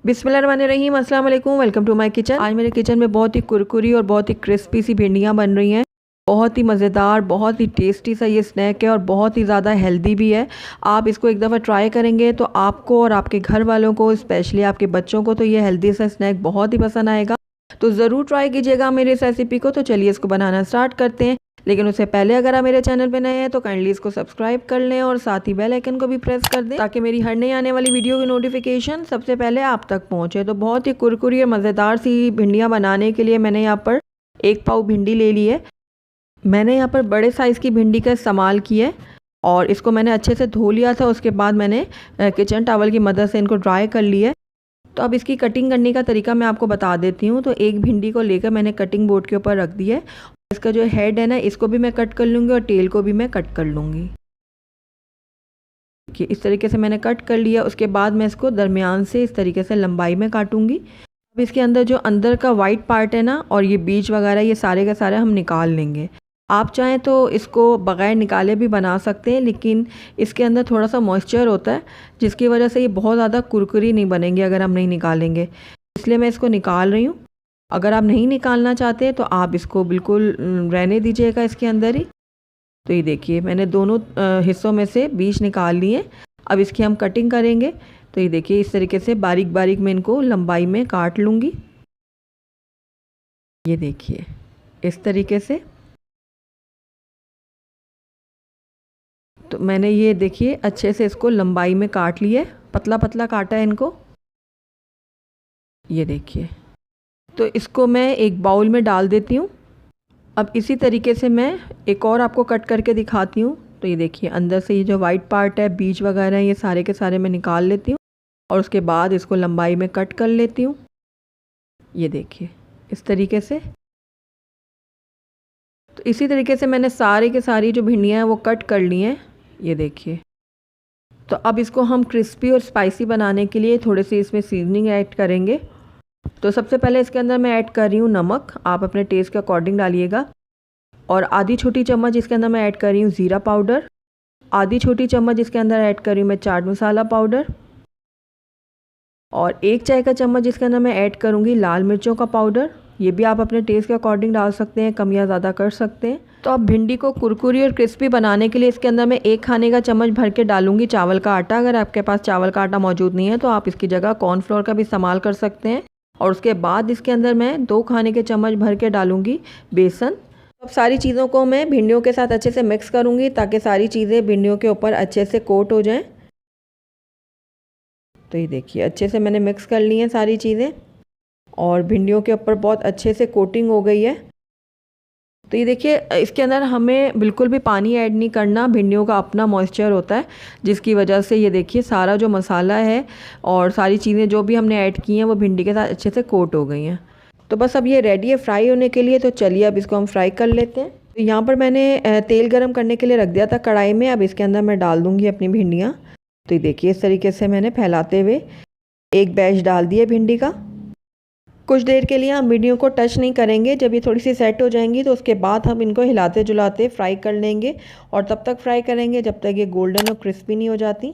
बिस्मिल्लाहिर्रहमानिर्रहीम, अस्सलाम वालेकुम। Welcome to my kitchen. आज मेरे किचन में बहुत ही कुरकुरी और बहुत ही क्रिस्पी सी भिंडियाँ बन रही हैं। बहुत ही मज़ेदार, बहुत ही टेस्टी सा ये स्नैक है और बहुत ही ज़्यादा हेल्दी भी है। आप इसको एक दफ़ा ट्राई करेंगे तो आपको और आपके घर वालों को, स्पेशली आपके बच्चों को, तो ये हेल्दी सा स्नैक बहुत ही पसंद आएगा। तो ज़रूर ट्राई कीजिएगा मेरी इस रेसिपी को। तो चलिए इसको बनाना स्टार्ट करते हैं। लेकिन उससे पहले अगर आप मेरे चैनल पे नए हैं तो काइंडली इसको सब्सक्राइब कर लें और साथ ही बेल आइकन को भी प्रेस कर दें ताकि मेरी हर नई आने वाली वीडियो की नोटिफिकेशन सबसे पहले आप तक पहुंचे। तो बहुत ही कुरकुरी और मज़ेदार सी भिंडियाँ बनाने के लिए मैंने यहाँ पर 1 पाव भिंडी ले ली है। मैंने यहाँ पर बड़े साइज़ की भिंडी का इस्तेमाल किया है और इसको मैंने अच्छे से धो लिया था। उसके बाद मैंने किचन टॉवल की मदद से इनको ड्राई कर लिया है। तो अब इसकी कटिंग करने का तरीका मैं आपको बता देती हूँ। तो एक भिंडी को लेकर मैंने कटिंग बोर्ड के ऊपर रख दिया है। इसका जो हेड है ना, इसको भी मैं कट कर लूँगी और टेल को भी मैं कट कर लूँगी। कि इस तरीके से मैंने कट कर लिया। उसके बाद मैं इसको दरमियान से इस तरीके से लंबाई में काटूँगी। अब इसके अंदर जो अंदर का वाइट पार्ट है ना, और ये बीज वगैरह, ये सारे का सारे हम निकाल लेंगे। आप चाहें तो इसको बग़ैर निकाले भी बना सकते हैं, लेकिन इसके अंदर थोड़ा सा मॉइस्चर होता है जिसकी वजह से ये बहुत ज़्यादा कुरकुरी नहीं बनेंगे अगर हम नहीं निकालेंगे। इसलिए मैं इसको निकाल रही हूँ। अगर आप नहीं निकालना चाहते तो आप इसको बिल्कुल रहने दीजिएगा इसके अंदर ही। तो ये देखिए, मैंने दोनों हिस्सों में से बीज निकाल लिए। अब इसकी हम कटिंग करेंगे। तो ये देखिए, इस तरीके से बारीक बारीक मैं इनको लंबाई में काट लूँगी। ये देखिए, इस तरीके से। तो मैंने ये देखिए अच्छे से इसको लंबाई में काट लिया है, पतला पतला काटा है इनको। ये देखिए, तो इसको मैं एक बाउल में डाल देती हूँ। अब इसी तरीके से मैं एक और आपको कट करके दिखाती हूँ। तो ये देखिए, अंदर से ये जो वाइट पार्ट है, बीज वगैरह, ये सारे के सारे मैं निकाल लेती हूँ और उसके बाद इसको लंबाई में कट कर लेती हूँ। ये देखिए, इस तरीके से। तो इसी तरीके से मैंने सारे के सारी जो भिंडियाँ हैं वो कट कर ली हैं। ये देखिए। तो अब इसको हम क्रिस्पी और स्पाइसी बनाने के लिए थोड़े से इसमें सीजनिंग ऐड करेंगे। तो सबसे पहले इसके अंदर मैं ऐड कर रही हूँ नमक। आप अपने टेस्ट के अकॉर्डिंग डालिएगा। और आधी छोटी चम्मच इसके अंदर मैं ऐड कर रही हूँ ज़ीरा पाउडर। आधी छोटी चम्मच इसके अंदर ऐड कर रही हूँ मैं चाट मसाला पाउडर। और 1 चाय का चम्मच इसके अंदर मैं ऐड करूँगी लाल मिर्चों का पाउडर। ये भी आप अपने टेस्ट के अकॉर्डिंग डाल सकते हैं, कम या ज़्यादा कर सकते हैं। तो अब भिंडी को कुरकुरी और क्रिस्पी बनाने के लिए इसके अंदर मैं 1 खाने का चम्मच भर के डालूंगी चावल का आटा। अगर आपके पास चावल का आटा मौजूद नहीं है तो आप इसकी जगह कॉर्नफ्लोर का भी इस्तेमाल कर सकते हैं। और उसके बाद इसके अंदर मैं 2 खाने के चम्मच भर के डालूंगी बेसन। अब सारी चीज़ों को मैं भिंडियों के साथ अच्छे से मिक्स करूँगी ताकि सारी चीज़ें भिंडियों के ऊपर अच्छे से कोट हो जाएँ। तो ये देखिए, अच्छे से मैंने मिक्स कर ली हैं सारी चीज़ें और भिंडियों के ऊपर बहुत अच्छे से कोटिंग हो गई है। तो ये देखिए, इसके अंदर हमें बिल्कुल भी पानी ऐड नहीं करना। भिंडियों का अपना मॉइस्चर होता है जिसकी वजह से ये देखिए सारा जो मसाला है और सारी चीज़ें जो भी हमने ऐड की हैं वो भिंडी के साथ अच्छे से कोट हो गई हैं। तो बस अब ये रेडी है फ्राई होने के लिए। तो चलिए अब इसको हम फ्राई कर लेते हैं। तो यहाँ पर मैंने तेल गरम करने के लिए रख दिया था कढ़ाई में। अब इसके अंदर मैं डाल दूँगी अपनी भिंडियाँ। तो ये देखिए, इस तरीके से मैंने फैलाते हुए एक बैच डाल दिया भिंडी का। कुछ देर के लिए हम भिंडियों को टच नहीं करेंगे। जब ये थोड़ी सी सेट हो जाएंगी तो उसके बाद हम इनको हिलाते जुलाते फ्राई कर लेंगे और तब तक फ्राई करेंगे जब तक ये गोल्डन और क्रिस्पी नहीं हो जाती।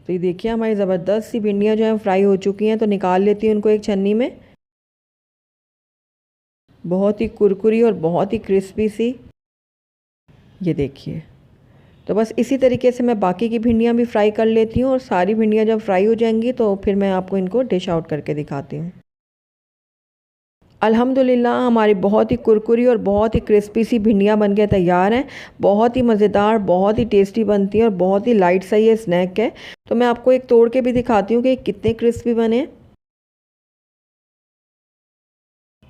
तो ये देखिए, हमारी ज़बरदस्त सी भिंडियाँ जो हैं फ्राई हो चुकी हैं। तो निकाल लेती हूँ उनको एक छन्नी में। बहुत ही कुरकुरी और बहुत ही क्रिस्पी सी। ये देखिए। तो बस इसी तरीके से मैं बाकी की भिंडियाँ भी फ्राई कर लेती हूँ और सारी भिंडियाँ जब फ्राई हो जाएंगी तो फिर मैं आपको इनको डिश आउट करके दिखाती हूँ। अल्हम्दुलिल्लाह, हमारी बहुत ही कुरकुरी और बहुत ही क्रिस्पी सी भिंडियाँ बनके तैयार हैं। बहुत ही मज़ेदार, बहुत ही टेस्टी बनती है और बहुत ही लाइट सा ये स्नैक है। तो मैं आपको एक तोड़ के भी दिखाती हूँ कि कितने क्रिस्पी बने।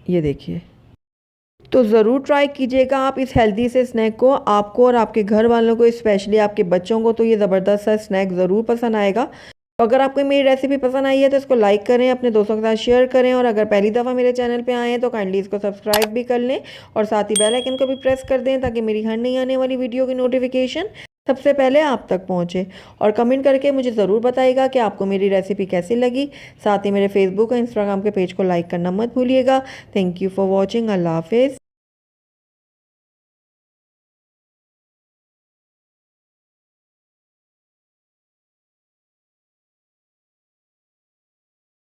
ये देखिए। तो ज़रूर ट्राई कीजिएगा आप इस हेल्दी से स्नैक को। आपको और आपके घर वालों को, स्पेशली आपके बच्चों को, तो ये ज़बरदस्त सा स्नैक ज़रूर पसंद आएगा। तो अगर आपको मेरी रेसिपी पसंद आई है तो इसको लाइक करें, अपने दोस्तों के साथ शेयर करें और अगर पहली दफ़ा मेरे चैनल पे आए हैं तो काइंडली इसको सब्सक्राइब भी कर लें और साथ ही बेल आइकन को भी प्रेस कर दें ताकि मेरी हर नई आने वाली वीडियो की नोटिफिकेशन सबसे पहले आप तक पहुँचे। और कमेंट करके मुझे ज़रूर बताइएगा कि आपको मेरी रेसिपी कैसी लगी। साथ ही मेरे फेसबुक और इंस्टाग्राम के पेज को लाइक करना मत भूलिएगा। Thank you for watching. अल्लाह हाफिज़।